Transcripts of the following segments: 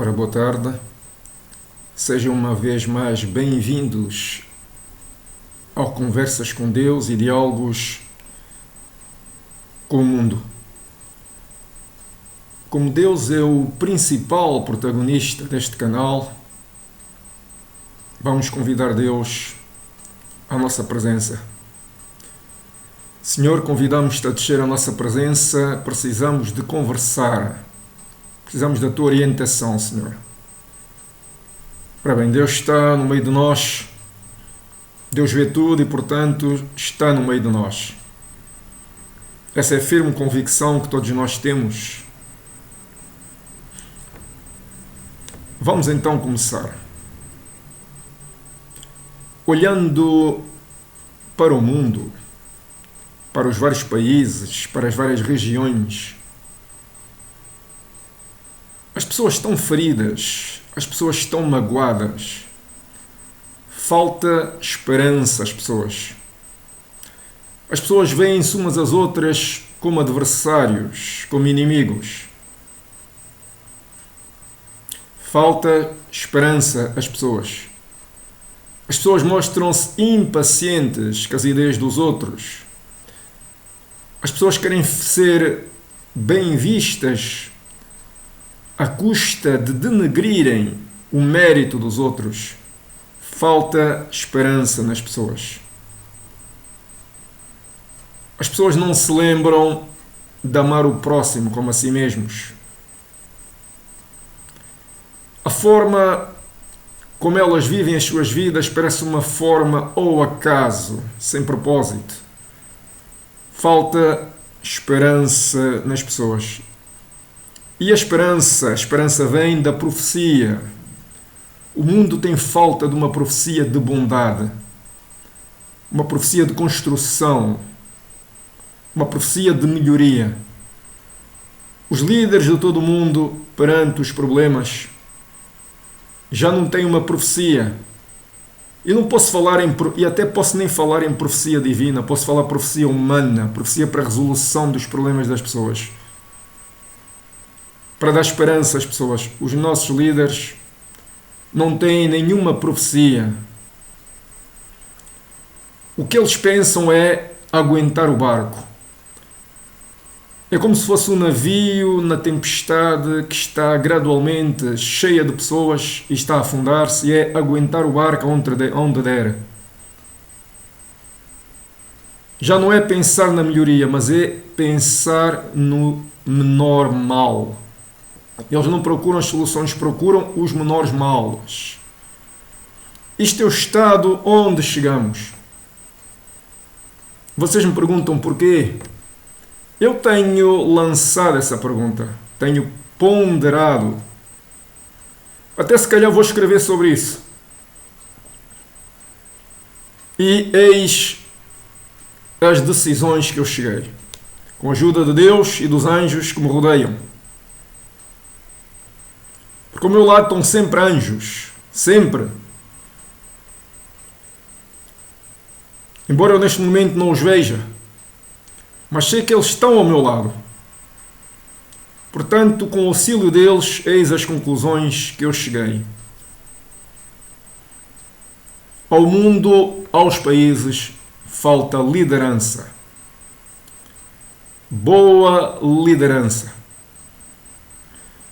Ora, boa tarde. Sejam uma vez mais bem-vindos ao Conversas com Deus e Diálogos com o Mundo. Como Deus é o principal protagonista deste canal, vamos convidar Deus à nossa presença. Senhor, convidamos-te a descer à nossa presença, precisamos de conversar, precisamos da tua orientação, Senhor. Ora bem, Deus está no meio de nós, Deus vê tudo e, portanto, está no meio de nós. Essa é a firme convicção que todos nós temos. Vamos então começar. Olhando para o mundo, para os vários países, para as várias regiões, as pessoas estão feridas, as pessoas estão magoadas, falta esperança às pessoas. As pessoas veem-se umas às outras como adversários, como inimigos. Falta esperança às pessoas. As pessoas mostram-se impacientes com as ideias dos outros. As pessoas querem ser bem vistas à custa de denegrirem o mérito dos outros. Falta esperança nas pessoas. As pessoas não se lembram de amar o próximo como a si mesmos. A forma como elas vivem as suas vidas parece uma forma ao acaso, sem propósito. Falta esperança nas pessoas. E a esperança vem da profecia. O mundo tem falta de uma profecia de bondade, uma profecia de construção, uma profecia de melhoria. Os líderes de todo o mundo, perante os problemas, já não têm uma profecia. Eu não posso falar e até posso nem falar em profecia divina, posso falar profecia humana, profecia para a resolução dos problemas das pessoas, para dar esperança às pessoas. Os nossos líderes não têm nenhuma profecia. O que eles pensam é aguentar o barco. É como se fosse um navio na tempestade que está gradualmente cheia de pessoas e está a afundar-se, e é aguentar o barco onde der. Já não é pensar na melhoria, mas é pensar no menor mal. Eles não procuram as soluções, procuram os menores males. Isto é o estado onde chegamos. Vocês me perguntam porquê? Eu tenho lançado essa pergunta, tenho ponderado. Até se calhar vou escrever sobre isso. E eis as decisões que eu cheguei, com a ajuda de Deus e dos anjos que me rodeiam. Porque ao meu lado estão sempre anjos, sempre. Embora eu neste momento não os veja, mas sei que eles estão ao meu lado. Portanto, com o auxílio deles, eis as conclusões que eu cheguei. Ao mundo, aos países, falta liderança. Boa liderança.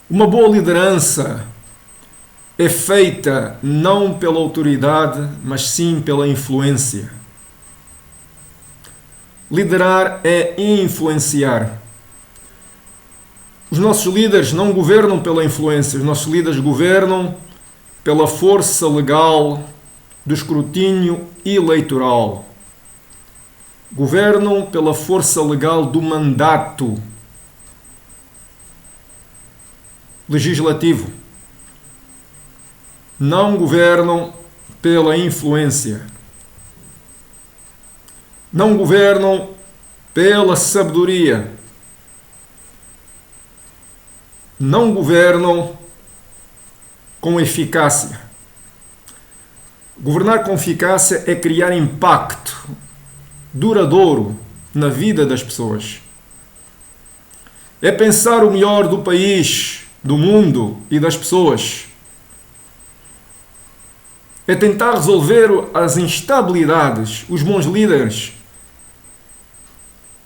Uma boa liderança é feita não pela autoridade, mas sim pela influência. Liderar é influenciar. Os nossos líderes não governam pela influência, os nossos líderes governam pela força legal do escrutínio eleitoral. Governam pela força legal do mandato legislativo. Não governam pela influência. Não governam pela sabedoria. Não governam com eficácia. Governar com eficácia é criar impacto duradouro na vida das pessoas. É pensar o melhor do país, do mundo e das pessoas. É tentar resolver as instabilidades. Os bons líderes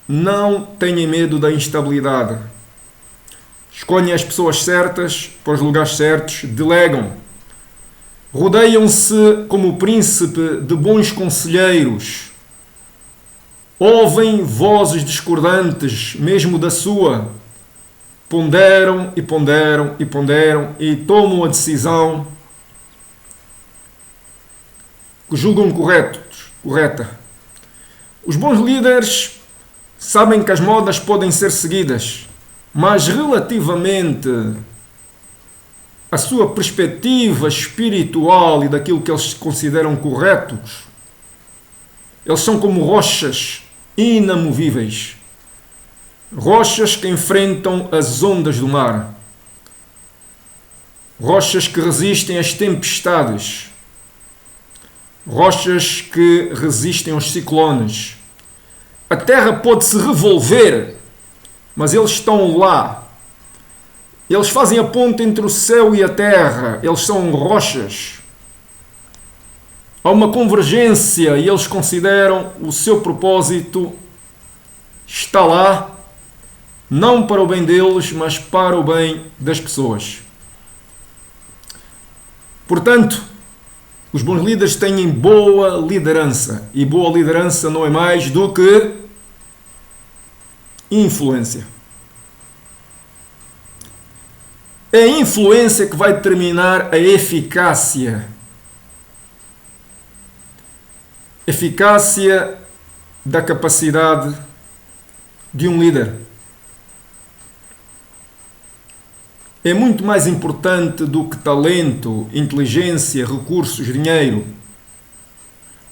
não têm medo da instabilidade. Escolhem as pessoas certas para os lugares certos, delegam. Rodeiam-se como príncipe de bons conselheiros. Ouvem vozes discordantes, mesmo da sua. Ponderam e ponderam e ponderam e tomam a decisão que julgam correta. Os bons líderes sabem que as modas podem ser seguidas, mas relativamente à sua perspectiva espiritual e daquilo que eles consideram corretos, eles são como rochas inamovíveis. Rochas que enfrentam as ondas do mar. Rochas que resistem às tempestades. Rochas que resistem aos ciclones. A terra pode se revolver, mas eles estão lá. Eles fazem a ponte entre o céu e a terra. Eles são rochas. Há uma convergência e eles consideram o seu propósito está lá, não para o bem deles, mas para o bem das pessoas. Portanto, os bons líderes têm boa liderança. E boa liderança não é mais do que influência. É a influência que vai determinar a eficácia. Eficácia da capacidade de um líder. É muito mais importante do que talento, inteligência, recursos, dinheiro.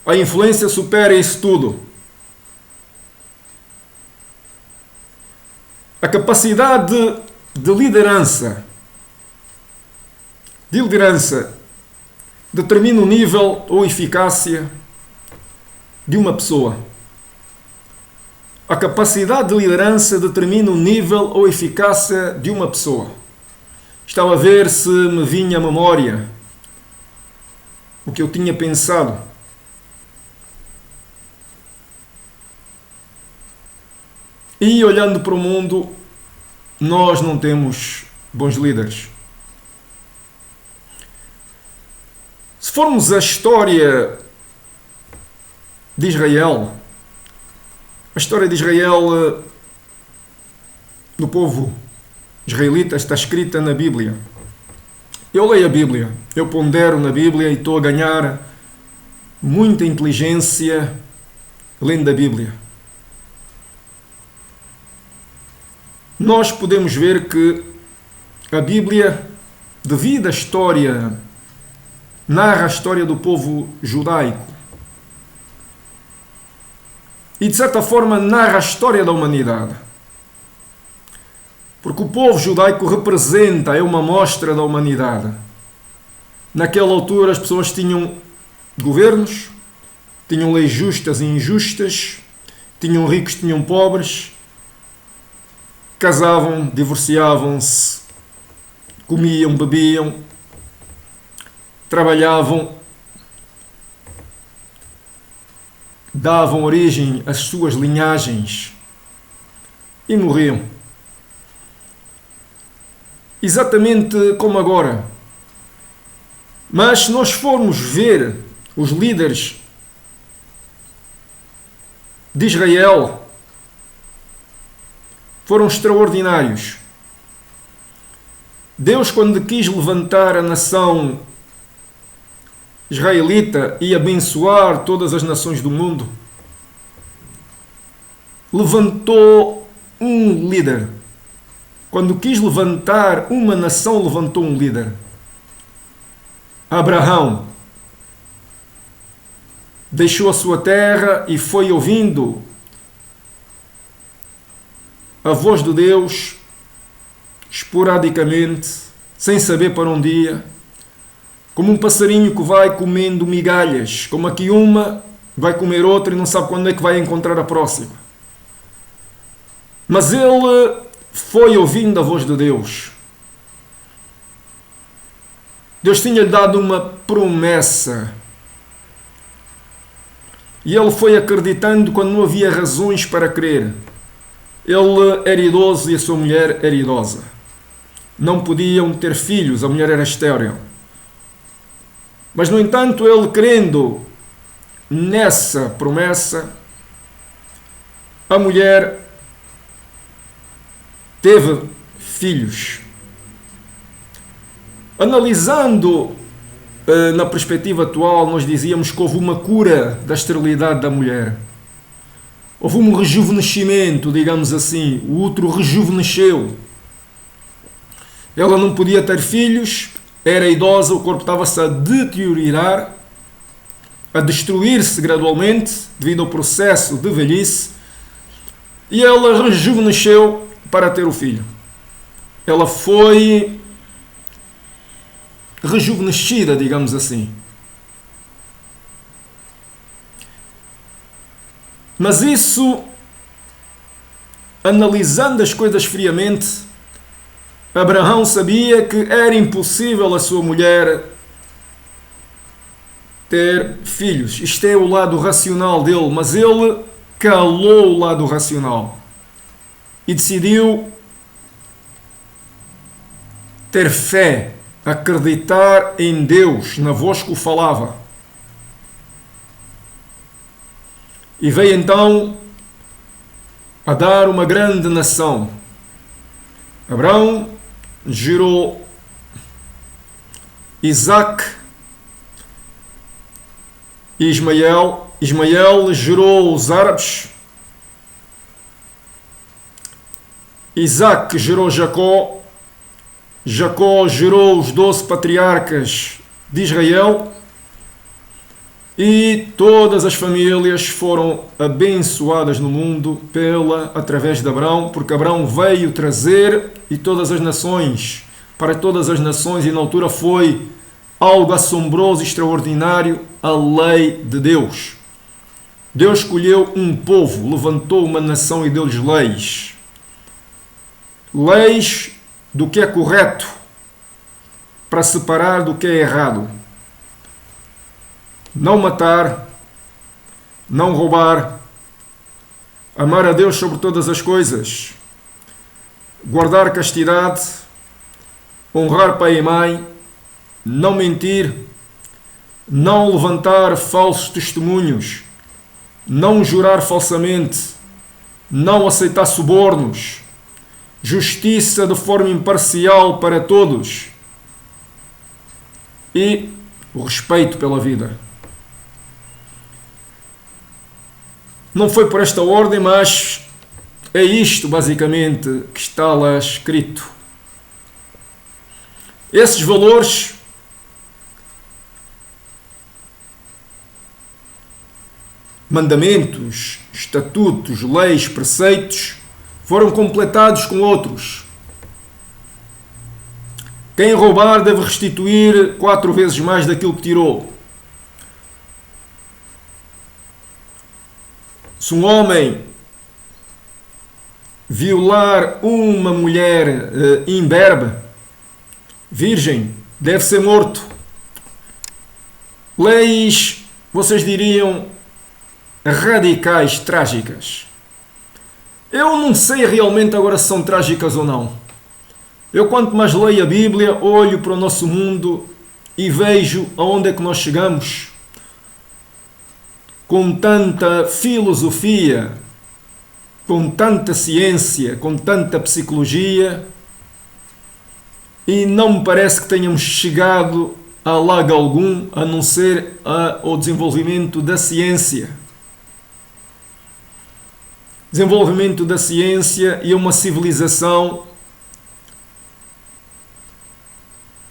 A influência supera isso tudo. A capacidade de liderança determina o nível ou eficácia de uma pessoa. A capacidade de liderança determina o nível ou eficácia de uma pessoa. Estava a ver se me vinha à memória o que eu tinha pensado. E olhando para o mundo, nós não temos bons líderes. Se formos à história de Israel, a história de Israel, do povo israelita, está escrita na Bíblia. Eu leio a Bíblia, eu pondero na Bíblia e estou a ganhar muita inteligência lendo a Bíblia. Nós podemos ver que a Bíblia, devido à história, narra a história do povo judaico. E de certa forma narra a história da humanidade. Porque o povo judaico representa, é uma amostra da humanidade. Naquela altura as pessoas tinham governos, tinham leis justas e injustas, tinham ricos, tinham pobres, casavam, divorciavam-se, comiam, bebiam, trabalhavam, davam origem às suas linhagens e morriam. Exatamente como agora. Mas se nós formos ver os líderes de Israel, foram extraordinários. Deus, quando quis levantar a nação israelita e abençoar todas as nações do mundo, levantou um líder. Quando quis levantar uma nação, levantou um líder. Abraão deixou a sua terra e foi ouvindo a voz de Deus esporadicamente, sem saber para onde ia, como um passarinho que vai comendo migalhas, como aqui uma vai comer outra e não sabe quando é que vai encontrar a próxima. Mas ele foi ouvindo a voz de Deus. Deus tinha-lhe dado uma promessa. E ele foi acreditando quando não havia razões para crer. Ele era idoso e a sua mulher era idosa. Não podiam ter filhos, a mulher era estéril. Mas, no entanto, ele crendo nessa promessa, a mulher teve filhos. Analisando na perspectiva atual, nós dizíamos que houve uma cura da esterilidade da mulher. Houve um rejuvenescimento, digamos assim. O útero rejuvenesceu. Ela não podia ter filhos, era idosa, o corpo estava-se a deteriorar, a destruir-se gradualmente devido ao processo de velhice, e ela rejuvenesceu para ter o filho. Ela foi rejuvenescida, digamos assim. Mas isso, analisando as coisas friamente, Abraão sabia que era impossível a sua mulher ter filhos. Isto é o lado racional dele, mas ele calou o lado racional e decidiu ter fé, acreditar em Deus, na voz que o falava. E veio então a dar uma grande nação. Abraão gerou Isaac e Ismael. Ismael gerou os árabes. Isaac gerou Jacó. Jacó gerou os 12 patriarcas de Israel. E todas as famílias foram abençoadas no mundo através de Abraão, porque Abraão veio trazer e todas as nações, para todas as nações, e na altura foi algo assombroso e extraordinário, a lei de Deus. Deus escolheu um povo, levantou uma nação e deu-lhes leis. Leis do que é correto, para separar do que é errado. Não matar, não roubar, amar a Deus sobre todas as coisas, guardar castidade, honrar pai e mãe, não mentir, não levantar falsos testemunhos, não jurar falsamente, não aceitar subornos, justiça de forma imparcial para todos e o respeito pela vida. Não foi por esta ordem, mas é isto basicamente que está lá escrito. Esses valores mandamentos, estatutos, leis, preceitos foram completados com outros. Quem roubar deve restituir 4 vezes mais daquilo que tirou. Se um homem violar uma mulher imberbe, virgem, deve ser morto. Leis, vocês diriam, radicais, trágicas. Eu não sei realmente agora se são trágicas ou não. Eu, quanto mais leio a Bíblia, olho para o nosso mundo e vejo aonde é que nós chegamos. Com tanta filosofia, com tanta ciência, com tanta psicologia, e não me parece que tenhamos chegado a lado algum, a não ser ao desenvolvimento da ciência. Desenvolvimento da ciência e uma civilização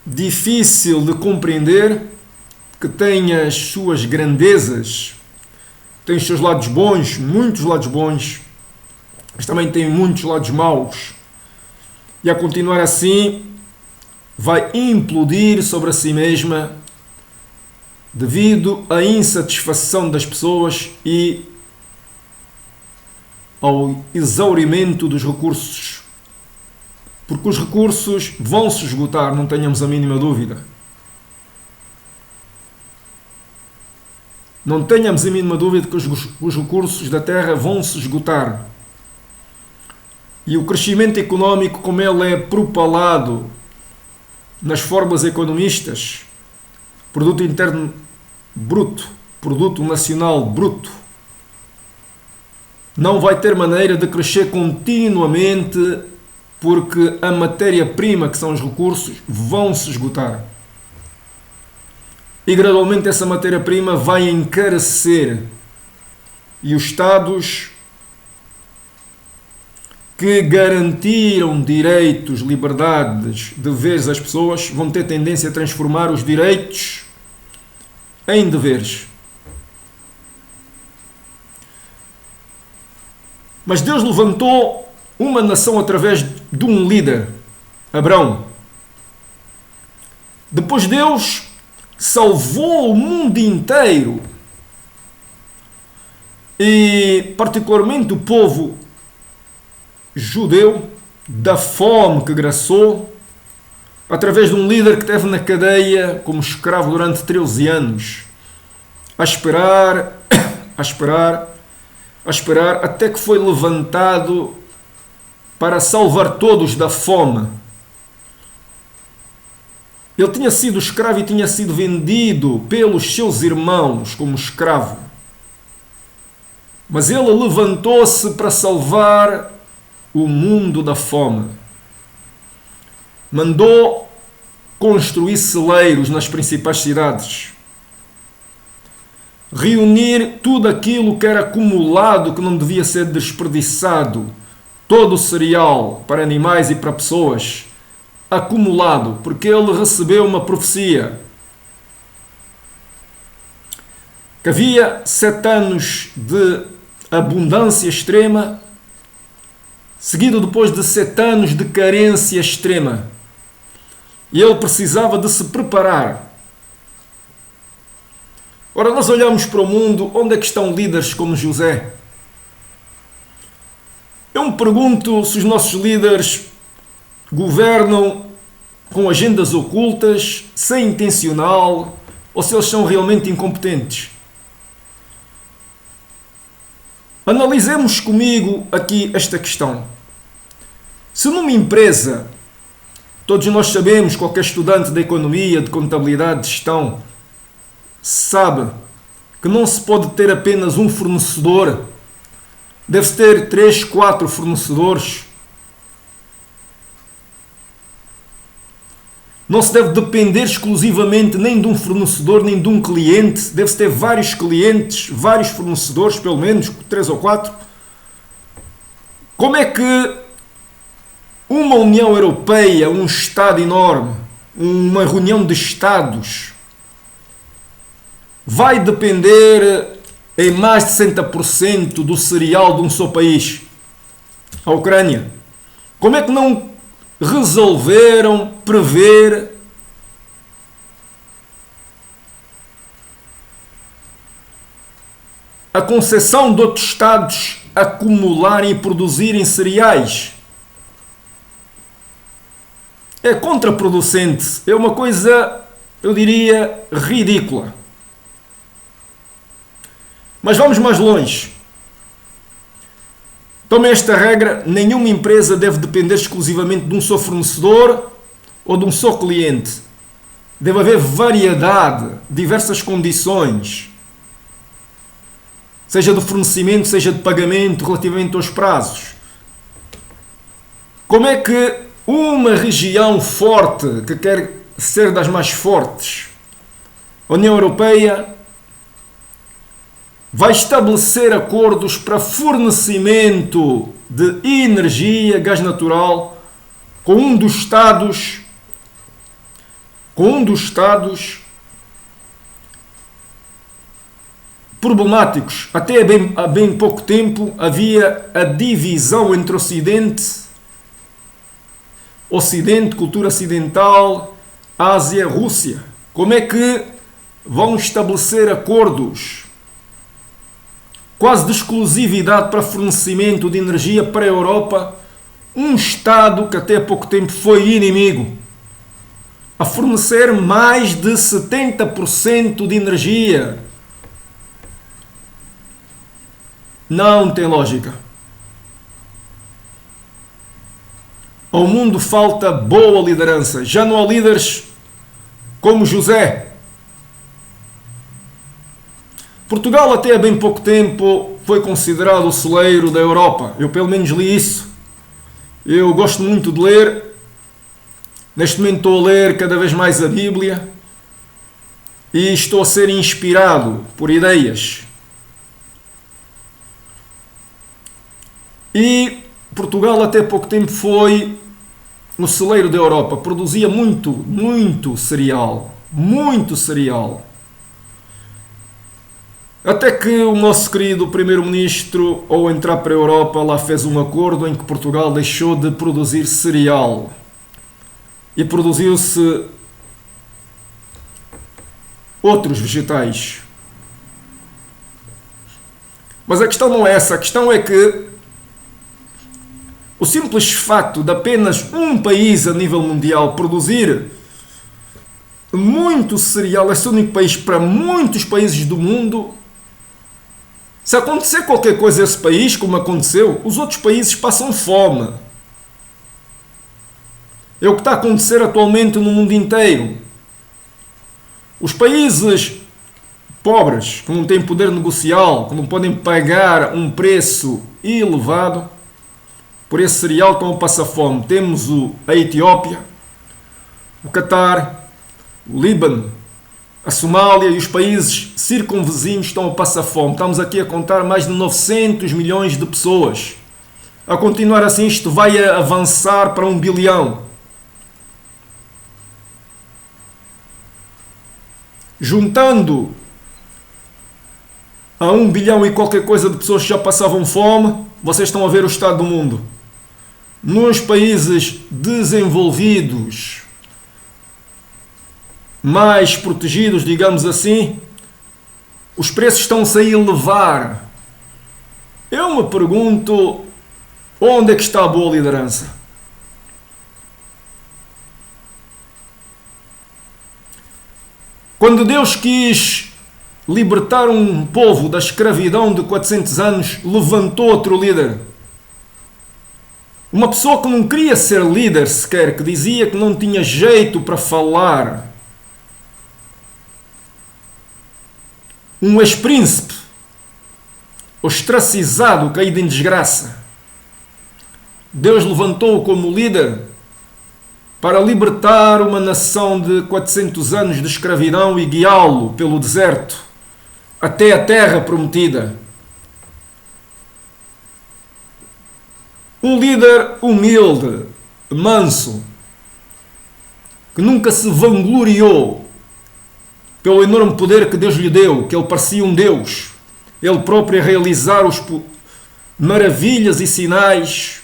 difícil de compreender, que tem as suas grandezas, tem os seus lados bons, muitos lados bons, mas também tem muitos lados maus. E a continuar assim, vai implodir sobre si mesma devido à insatisfação das pessoas e ao exaurimento dos recursos. Porque os recursos vão se esgotar, não tenhamos a mínima dúvida. Não tenhamos a mínima dúvida que os recursos da terra vão se esgotar. E o crescimento económico, como ele é propalado nas fórmulas economistas, produto interno bruto, produto nacional bruto, não vai ter maneira de crescer continuamente, porque a matéria-prima, que são os recursos, vão se esgotar. E gradualmente essa matéria-prima vai encarecer. E os Estados que garantiram direitos, liberdades, deveres às pessoas, vão ter tendência a transformar os direitos em deveres. Mas Deus levantou uma nação através de um líder, Abraão. Depois Deus salvou o mundo inteiro e particularmente o povo judeu da fome que graçou através de um líder que esteve na cadeia como escravo durante 13 anos a esperar até que foi levantado para salvar todos da fome. Ele tinha sido escravo e tinha sido vendido pelos seus irmãos como escravo. Mas ele levantou-se para salvar o mundo da fome. Mandou construir celeiros nas principais cidades. Reunir tudo aquilo que era acumulado, que não devia ser desperdiçado. Todo o cereal para animais e para pessoas. Acumulado, porque ele recebeu uma profecia que havia 7 anos de abundância extrema, seguido depois de 7 anos de carência extrema, e ele precisava de se preparar. Ora, nós olhamos para o mundo, onde é que estão líderes como José? Eu me pergunto se os nossos líderes governam com agendas ocultas, sem intencional, ou se eles são realmente incompetentes. Analisemos comigo aqui esta questão. Se numa empresa, todos nós sabemos, qualquer estudante de economia, de contabilidade, de gestão, sabe que não se pode ter apenas um fornecedor, deve-se ter 3, 4 fornecedores. Não se deve depender exclusivamente nem de um fornecedor, nem de um cliente. Deve-se ter vários clientes, vários fornecedores, pelo menos 3 ou 4. Como é que uma União Europeia, um Estado enorme, uma reunião de Estados, vai depender em mais de 60% do cereal de um só país? A Ucrânia. Como é que não resolveram prever a concessão de outros Estados acumularem e produzirem cereais? É contraproducente, é uma coisa, eu diria, ridícula. Mas vamos mais longe. Tomem esta regra: nenhuma empresa deve depender exclusivamente de um só fornecedor ou de um só cliente. Deve haver variedade, diversas condições, seja de fornecimento, seja de pagamento, relativamente aos prazos. Como é que uma região forte, que quer ser das mais fortes, a União Europeia, vai estabelecer acordos para fornecimento de energia, gás natural, com um dos Estados problemáticos? Até há bem pouco tempo havia a divisão entre Ocidente, cultura ocidental, Ásia, Rússia. Como é que vão estabelecer acordos quase de exclusividade para fornecimento de energia para a Europa, um Estado que até há pouco tempo foi inimigo, a fornecer mais de 70% de energia Não tem lógica. Ao mundo falta boa liderança. Já não há líderes como José. Portugal até há bem pouco tempo foi considerado o celeiro da Europa. Eu pelo menos li isso. Eu gosto muito de ler. Neste momento estou a ler cada vez mais a Bíblia e estou a ser inspirado por ideias. E Portugal até pouco tempo foi no celeiro da Europa. Produzia muito cereal. Muito cereal. Até que o nosso querido primeiro-ministro, ao entrar para a Europa, lá fez um acordo em que Portugal deixou de produzir cereal. E produziu-se outros vegetais. Mas a questão não é essa. A questão é que o simples facto de apenas um país a nível mundial produzir muito cereal, esse único país para muitos países do mundo, se acontecer qualquer coisa a esse país, como aconteceu, os outros países passam fome. É o que está a acontecer atualmente no mundo inteiro. Os países pobres, que não têm poder negocial, que não podem pagar um preço elevado por esse cereal, estão a passar fome. Temos a Etiópia, o Catar, o Líbano, a Somália e os países circunvizinhos estão a passar fome. Estamos aqui a contar mais de 900 milhões de pessoas. A continuar assim, isto vai avançar para 1 bilhão. Juntando a 1 bilhão e qualquer coisa de pessoas que já passavam fome, vocês estão a ver o estado do mundo. Nos países desenvolvidos, mais protegidos, digamos assim, os preços estão-se a elevar. Eu me pergunto, onde é que está a boa liderança? Quando Deus quis libertar um povo da escravidão de 400 anos, levantou outro líder. Uma pessoa que não queria ser líder sequer, que dizia que não tinha jeito para falar. Um ex-príncipe, ostracizado, caído em desgraça. Deus levantou-o como líder para libertar uma nação de 400 anos de escravidão e guiá-lo pelo deserto até a terra prometida. Um líder humilde, manso, que nunca se vangloriou pelo enorme poder que Deus lhe deu, que ele parecia um Deus, ele próprio a realizar os maravilhas e sinais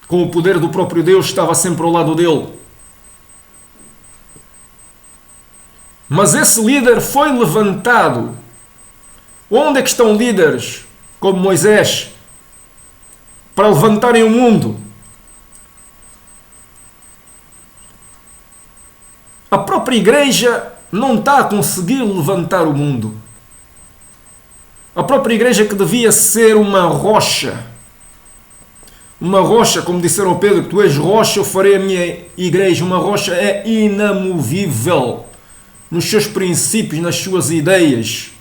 com o poder do próprio Deus, estava sempre ao lado dele. Mas esse líder foi levantado. Onde é que estão líderes como Moisés para levantarem o mundo? A própria igreja não está a conseguir levantar o mundo. A própria igreja, que devia ser uma rocha, como disseram ao Pedro, tu és rocha, eu farei a minha igreja. Uma rocha é inamovível nos seus princípios, nas suas ideias,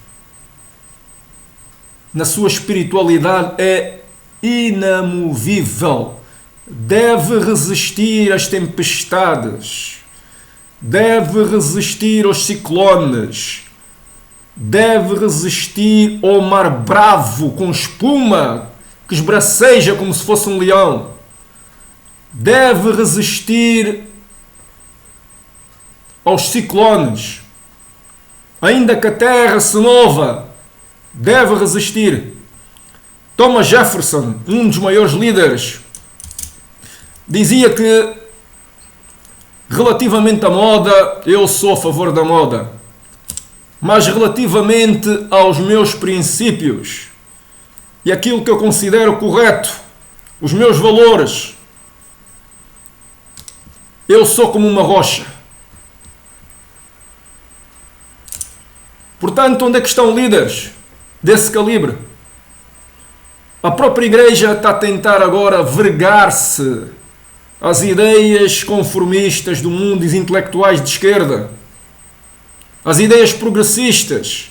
na sua espiritualidade, é inamovível. Deve resistir às tempestades, deve resistir aos ciclones, deve resistir ao mar bravo com espuma que esbraceja como se fosse um leão, deve resistir aos ciclones, ainda que a terra se mova, deve resistir. Thomas Jefferson, um dos maiores líderes, dizia que, relativamente à moda, eu sou a favor da moda, mas relativamente aos meus princípios e aquilo que eu considero correto, os meus valores, eu sou como uma rocha. Portanto, onde é que estão líderes desse calibre? A própria Igreja está a tentar agora vergar-se às ideias conformistas do mundo, dos intelectuais de esquerda, às ideias progressistas.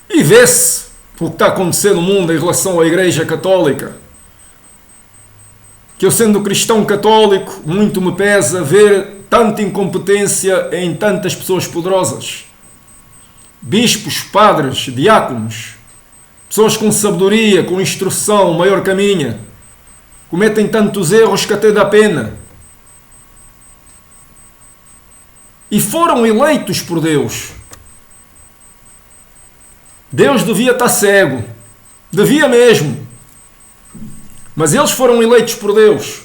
E vê-se o que está a acontecer no mundo em relação à Igreja Católica. Que eu, sendo cristão católico, muito me pesa ver tanta incompetência em tantas pessoas poderosas. Bispos, padres, diáconos, pessoas com sabedoria, com instrução, maior caminho, cometem tantos erros que até dá pena. E foram eleitos por Deus. Deus devia estar cego. Devia mesmo. Mas eles foram eleitos por Deus.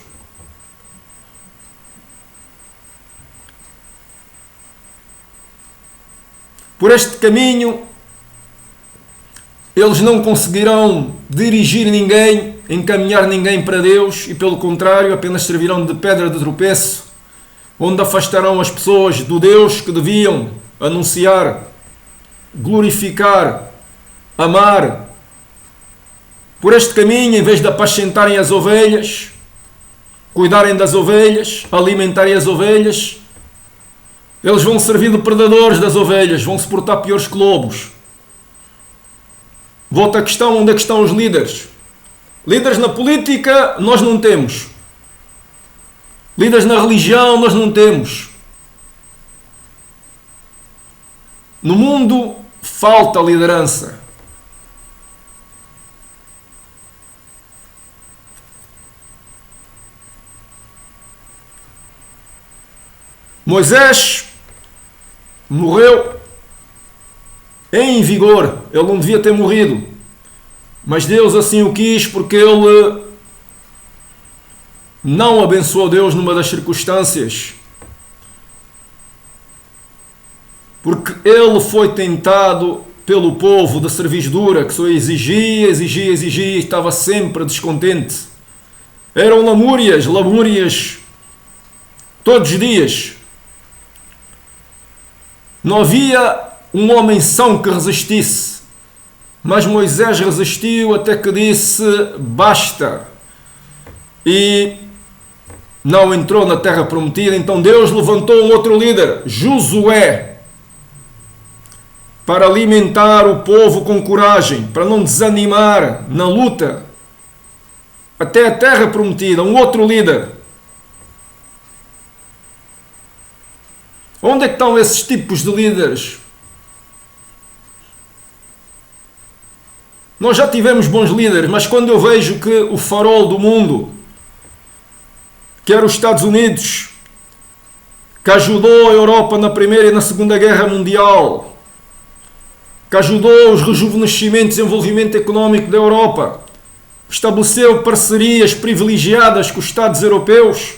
Por este caminho, eles não conseguirão dirigir ninguém, encaminhar ninguém para Deus e, pelo contrário, apenas servirão de pedra de tropeço, onde afastarão as pessoas do Deus que deviam anunciar, glorificar, amar. Por este caminho, em vez de apacentarem as ovelhas, cuidarem das ovelhas, alimentarem as ovelhas, eles vão servir de predadores das ovelhas, vão se portar piores que lobos. Volta à questão, onde é que estão os líderes? Líderes na política, nós não temos. Líderes na religião, nós não temos. No mundo, falta liderança. Moisés morreu em vigor. Ele não devia ter morrido. Mas Deus assim o quis, porque ele não abençoou Deus numa das circunstâncias. Porque ele foi tentado pelo povo da servidura, que só exigia e estava sempre descontente. Eram lamúrias todos os dias. Não havia um homem são que resistisse, mas Moisés resistiu até que disse basta, e não entrou na terra prometida. Então Deus levantou um outro líder, Josué, para alimentar o povo com coragem, para não desanimar na luta até a terra prometida. Um outro líder. Onde é que estão esses tipos de líderes? Nós já tivemos bons líderes, mas quando eu vejo que o farol do mundo, que era os Estados Unidos, que ajudou a Europa na Primeira e na Segunda Guerra Mundial, que ajudou os rejuvenescimentos e desenvolvimento económico da Europa, estabeleceu parcerias privilegiadas com os Estados europeus,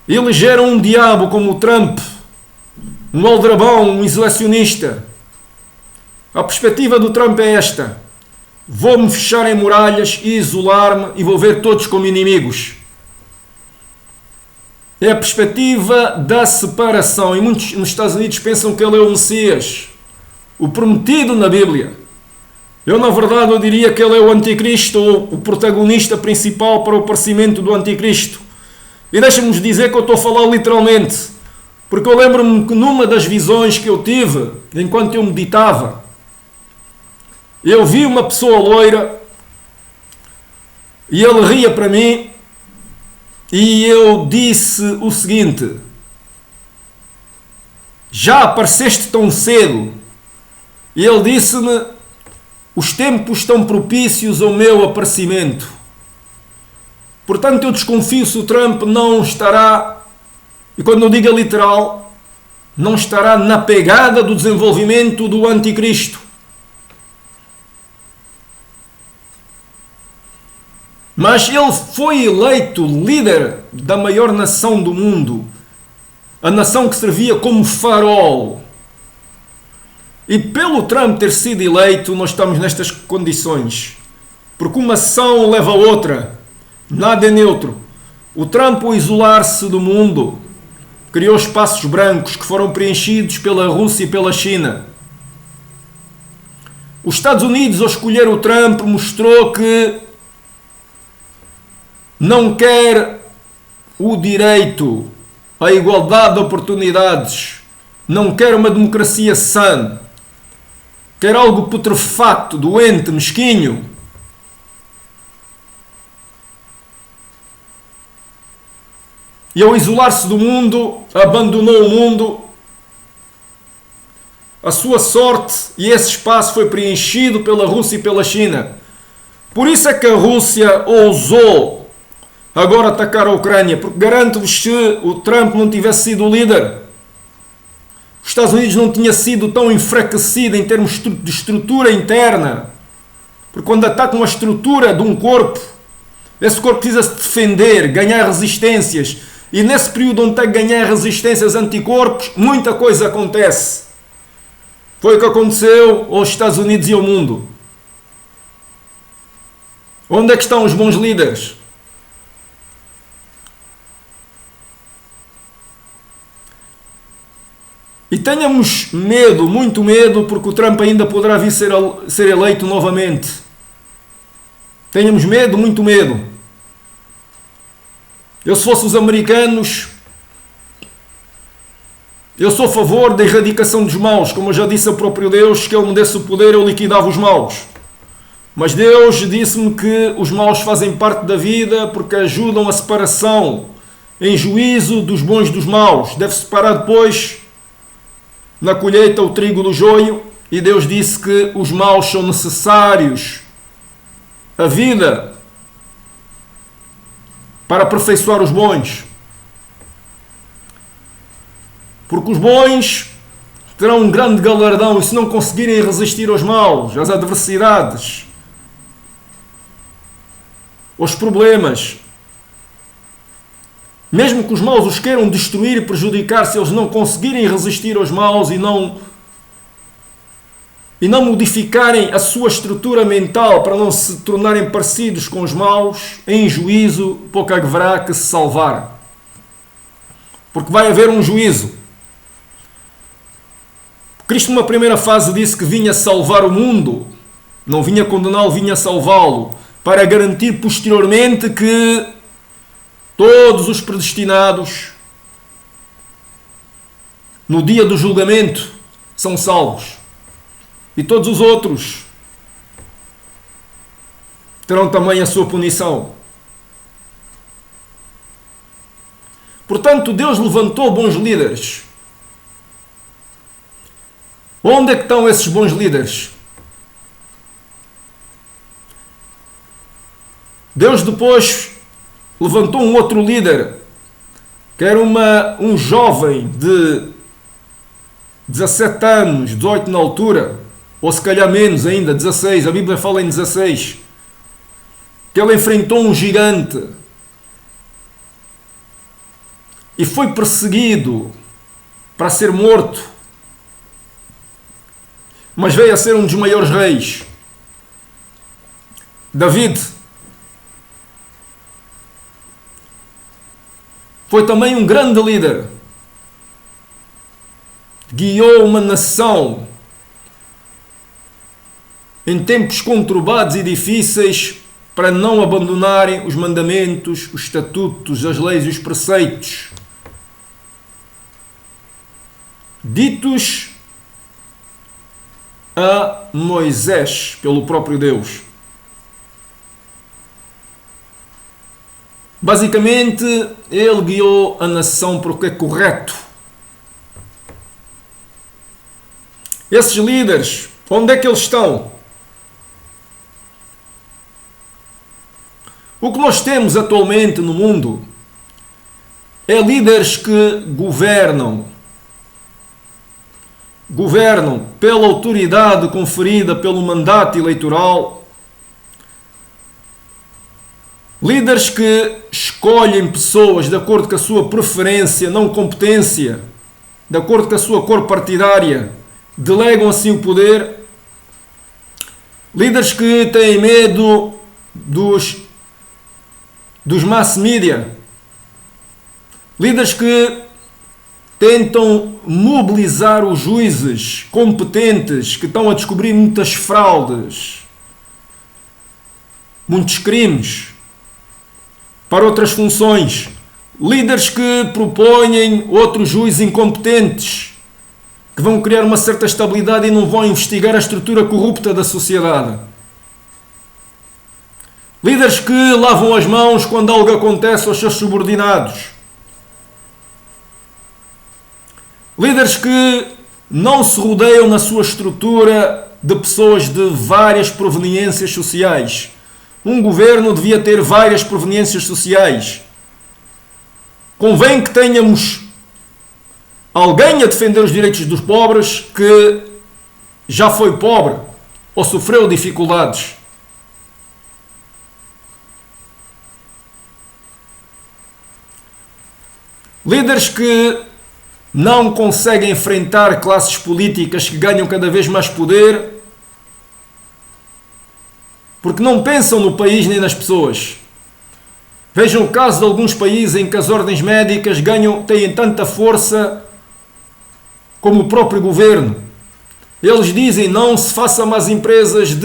elegeram um diabo como o Trump, um aldrabão, um isolacionista. A perspectiva do Trump é esta: vou-me fechar em muralhas e isolar-me e vou ver todos como inimigos. É a perspectiva da separação, e muitos nos Estados Unidos pensam que ele é o Messias, o prometido na Bíblia. Eu, na verdade, eu diria que ele é o anticristo, ou o protagonista principal para o aparecimento do anticristo. E deixa-me dizer que eu estou a falar literalmente, porque eu lembro-me que numa das visões que eu tive, enquanto eu meditava, eu vi uma pessoa loira e ele ria para mim e eu disse o seguinte: já apareceste tão cedo? E ele disse-me: os tempos estão propícios ao meu aparecimento. Portanto, eu desconfio se o Trump não estará, e quando eu digo literal, não estará na pegada do desenvolvimento do anticristo. Mas ele foi eleito líder da maior nação do mundo, a nação que servia como farol. E pelo Trump ter sido eleito, nós estamos nestas condições, porque uma ação leva a outra. Nada é neutro. O Trump, ao isolar-se do mundo, criou espaços brancos que foram preenchidos pela Rússia e pela China. Os Estados Unidos, ao escolher o Trump, mostrou que não quer o direito à igualdade de oportunidades, não quer uma democracia sã, quer algo putrefacto, doente, mesquinho. E ao isolar-se do mundo, abandonou o mundo. A sua sorte e esse espaço foi preenchido pela Rússia e pela China. Por isso é que a Rússia ousou agora atacar a Ucrânia, porque garanto-vos, se o Trump não tivesse sido o líder, os Estados Unidos não tinha sido tão enfraquecido em termos de estrutura interna. Porque quando atacam a estrutura de um corpo, esse corpo precisa se defender, ganhar resistências. E nesse período onde tem que ganhar resistências anticorpos, muita coisa acontece. Foi o que aconteceu aos Estados Unidos e ao mundo. Onde é que estão os bons líderes? E tenhamos medo, muito medo, porque o Trump ainda poderá vir ser eleito novamente. Tenhamos medo, muito medo. Eu, se fosse os americanos, eu sou a favor da erradicação dos maus. Como eu já disse ao próprio Deus, que Ele me desse o poder, eu liquidava os maus. Mas Deus disse-me que os maus fazem parte da vida porque ajudam a separação em juízo dos bons dos maus. Deve separar depois, na colheita, o trigo do joio. E Deus disse que os maus são necessários à vida para aperfeiçoar os bons. Porque os bons terão um grande galardão e se não conseguirem resistir aos maus, às adversidades, aos problemas, mesmo que os maus os queiram destruir e prejudicar, se eles não conseguirem resistir aos maus e não modificarem a sua estrutura mental para não se tornarem parecidos com os maus, em juízo pouco haverá que se salvar. Porque vai haver um juízo. Cristo numa primeira fase disse que vinha salvar o mundo, não vinha condená-lo, vinha salvá-lo, para garantir posteriormente que todos os predestinados no dia do julgamento são salvos. E todos os outros terão também a sua punição. Portanto, Deus levantou bons líderes. Onde é que estão esses bons líderes? Deus depois levantou um outro líder, que era um jovem de 17 anos, 18 na altura, ou se calhar menos ainda, 16, a Bíblia fala em 16, que ele enfrentou um gigante e foi perseguido para ser morto, mas veio a ser um dos maiores reis. David foi também um grande líder, guiou uma nação em tempos conturbados e difíceis para não abandonarem os mandamentos, os estatutos, as leis e os preceitos ditos a Moisés pelo próprio Deus. Basicamente, ele guiou a nação para o que é correto. Esses líderes, onde é que eles estão? O que nós temos atualmente no mundo é líderes que governam pela autoridade conferida pelo mandato eleitoral, líderes que escolhem pessoas de acordo com a sua preferência, não competência, de acordo com a sua cor partidária, delegam assim o poder, líderes que têm medo dos mass media, líderes que tentam mobilizar os juízes competentes que estão a descobrir muitas fraudes, muitos crimes, para outras funções. Líderes que propõem outros juízes incompetentes, que vão criar uma certa estabilidade e não vão investigar a estrutura corrupta da sociedade. Líderes que lavam as mãos quando algo acontece aos seus subordinados. Líderes que não se rodeiam na sua estrutura de pessoas de várias proveniências sociais. Um governo devia ter várias proveniências sociais. Convém que tenhamos alguém a defender os direitos dos pobres que já foi pobre ou sofreu dificuldades. Líderes que não conseguem enfrentar classes políticas que ganham cada vez mais poder porque não pensam no país nem nas pessoas. Vejam o caso de alguns países em que as ordens médicas têm tanta força como o próprio governo. Eles dizem não se faça mais empresas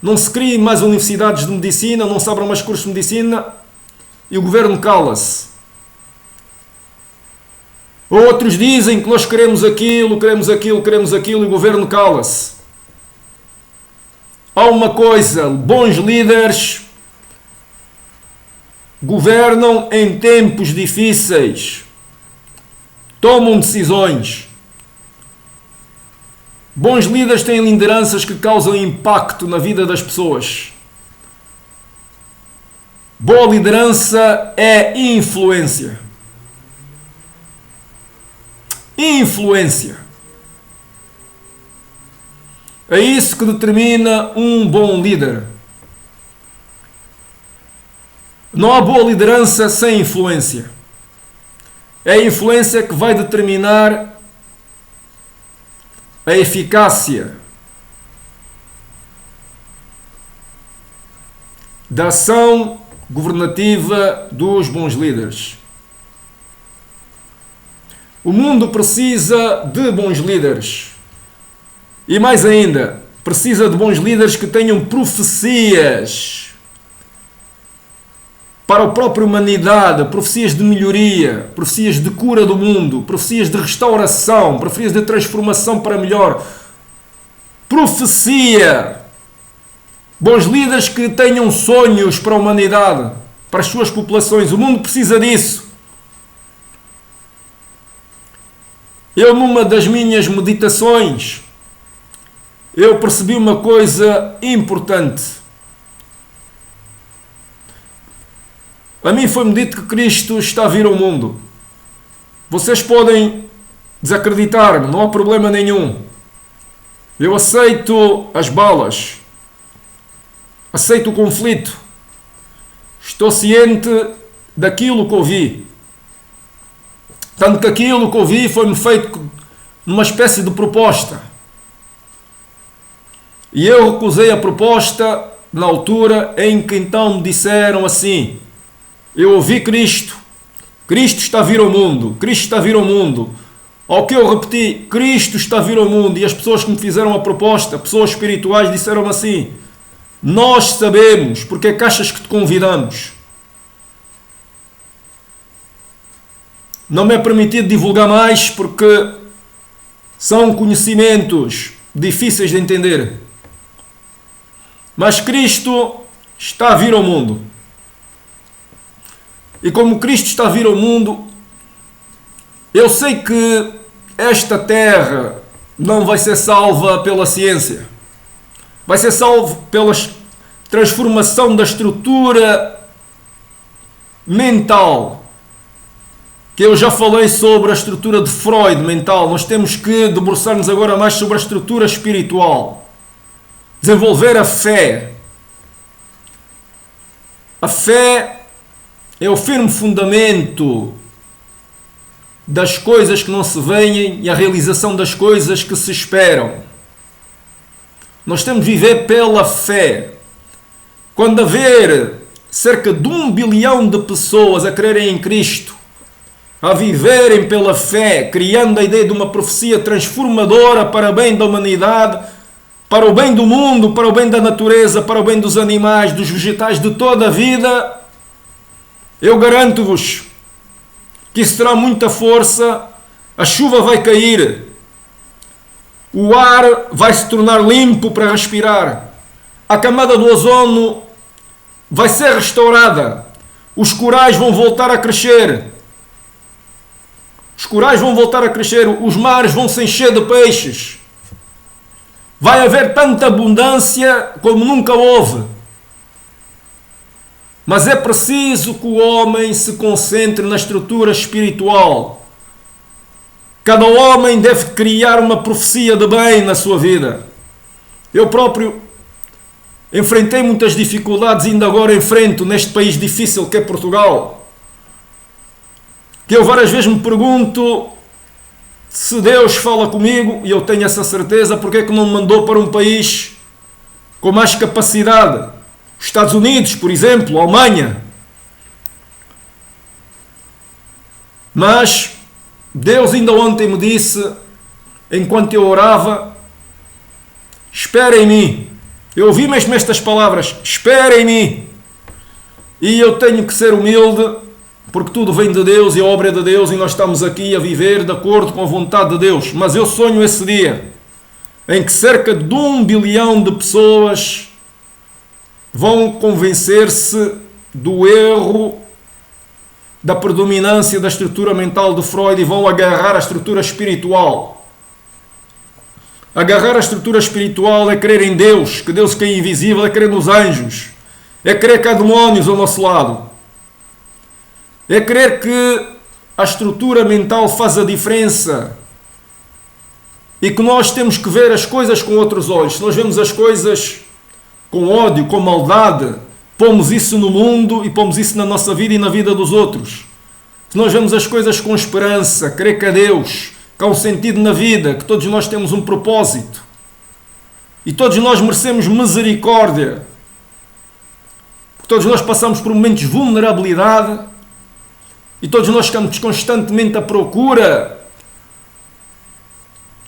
não se criem mais universidades de medicina, não se abram mais cursos de medicina, e o governo cala-se. Outros dizem que nós queremos aquilo, e o governo cala-se. Há uma coisa, bons líderes governam em tempos difíceis, tomam decisões. Bons líderes têm lideranças que causam impacto na vida das pessoas. Boa liderança é influência. Influência. É isso que determina um bom líder. Não há boa liderança sem influência. É a influência que vai determinar a eficácia da ação governativa dos bons líderes. O mundo precisa de bons líderes. E mais ainda, precisa de bons líderes que tenham profecias para a própria humanidade, profecias de melhoria, profecias de cura do mundo, profecias de restauração, profecias de transformação para melhor. Profecia. Bons líderes que tenham sonhos para a humanidade, para as suas populações. O mundo precisa disso. Eu, numa das minhas meditações, eu percebi uma coisa importante. A mim foi-me dito que Cristo está a vir ao mundo. Vocês podem desacreditar-me, não há problema nenhum. Eu aceito as balas. Aceito o conflito. Estou ciente daquilo que ouvi. Tanto que aquilo que ouvi foi-me feito numa espécie de proposta. E eu recusei a proposta na altura em que então me disseram assim: eu ouvi Cristo. Cristo está a vir ao mundo. Cristo está a vir ao mundo. Ao que eu repeti, Cristo está a vir ao mundo. E as pessoas que me fizeram a proposta, pessoas espirituais, disseram assim: nós sabemos, porque é que achas que te convidamos? Não me é permitido divulgar mais porque são conhecimentos difíceis de entender. Mas Cristo está a vir ao mundo. E como Cristo está a vir ao mundo, eu sei que esta terra não vai ser salva pela ciência. Vai ser salva pela transformação da estrutura mental. Que eu já falei sobre a estrutura de Freud mental. Nós temos que debruçar-nos agora mais sobre a estrutura espiritual. Desenvolver a fé. A fé é o firme fundamento das coisas que não se veem e a realização das coisas que se esperam. Nós temos de viver pela fé. Quando haver cerca de 1 bilhão de pessoas a crerem em Cristo, a viverem pela fé, criando a ideia de uma profecia transformadora para o bem da humanidade, para o bem do mundo, para o bem da natureza, para o bem dos animais, dos vegetais, de toda a vida, eu garanto-vos que isso terá muita força, a chuva vai cair, o ar vai se tornar limpo para respirar, a camada do ozono vai ser restaurada, os corais vão voltar a crescer, os mares vão se encher de peixes, vai haver tanta abundância como nunca houve. Mas é preciso que o homem se concentre na estrutura espiritual. Cada homem deve criar uma profecia de bem na sua vida. Eu próprio enfrentei muitas dificuldades e ainda agora enfrento neste país difícil que é Portugal. Que eu várias vezes me pergunto se Deus fala comigo, e eu tenho essa certeza, porque é que não me mandou para um país com mais capacidade? Os Estados Unidos, por exemplo, a Alemanha. Mas Deus ainda ontem me disse, enquanto eu orava, espera em mim. Eu ouvi mesmo estas palavras, espera em mim. E eu tenho que ser humilde, porque tudo vem de Deus e a obra é de Deus e nós estamos aqui a viver de acordo com a vontade de Deus. Mas eu sonho esse dia em que cerca de 1 bilhão de pessoas vão convencer-se do erro, da predominância da estrutura mental de Freud e vão agarrar a estrutura espiritual. Agarrar a estrutura espiritual é crer em Deus, que Deus que é invisível, é crer nos anjos, é crer que há demónios ao nosso lado, é crer que a estrutura mental faz a diferença e que nós temos que ver as coisas com outros olhos. Se nós vemos as coisas com ódio, com maldade, pomos isso no mundo e pomos isso na nossa vida e na vida dos outros. Se nós vemos as coisas com esperança, crer que há Deus, que há um sentido na vida, que todos nós temos um propósito e todos nós merecemos misericórdia, porque todos nós passamos por momentos de vulnerabilidade e todos nós estamos constantemente à procura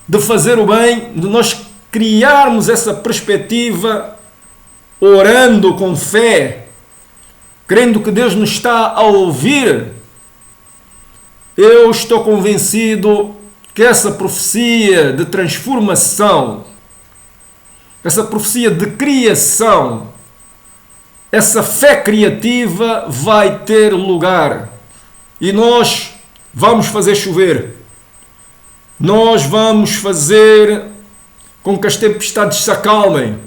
de fazer o bem, de nós criarmos essa perspectiva, orando com fé, crendo que Deus nos está a ouvir. Eu estou convencido que essa profecia de transformação, essa profecia de criação, essa fé criativa vai ter lugar. E nós vamos fazer chover. Nós vamos fazer com que as tempestades se acalmem,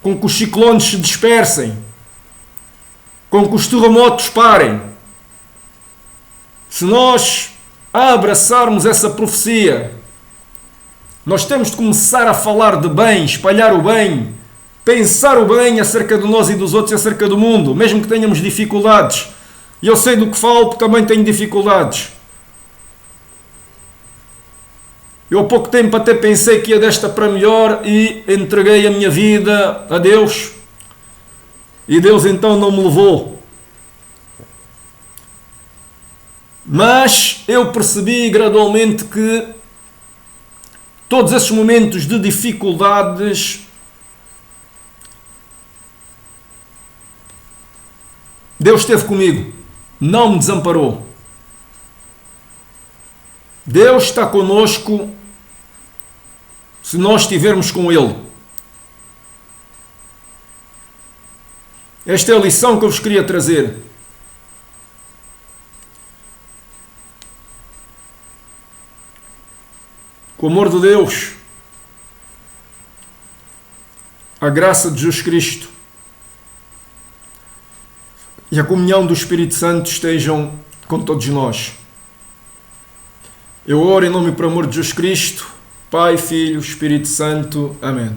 com que os ciclones se dispersem, com que os terremotos parem. Se nós abraçarmos essa profecia, nós temos de começar a falar de bem, espalhar o bem, pensar o bem acerca de nós e dos outros e acerca do mundo, mesmo que tenhamos dificuldades. E eu sei do que falo, porque também tenho dificuldades. Eu há pouco tempo até pensei que ia desta para melhor e entreguei a minha vida a Deus. E Deus então não me levou. Mas eu percebi gradualmente que todos esses momentos de dificuldades, Deus esteve comigo, não me desamparou. Deus está conosco se nós estivermos com Ele. Esta é a lição que eu vos queria trazer. Com o amor de Deus, a graça de Jesus Cristo e a comunhão do Espírito Santo estejam com todos nós. Eu oro em nome e por amor de Jesus Cristo, Pai, Filho, Espírito Santo. Amém.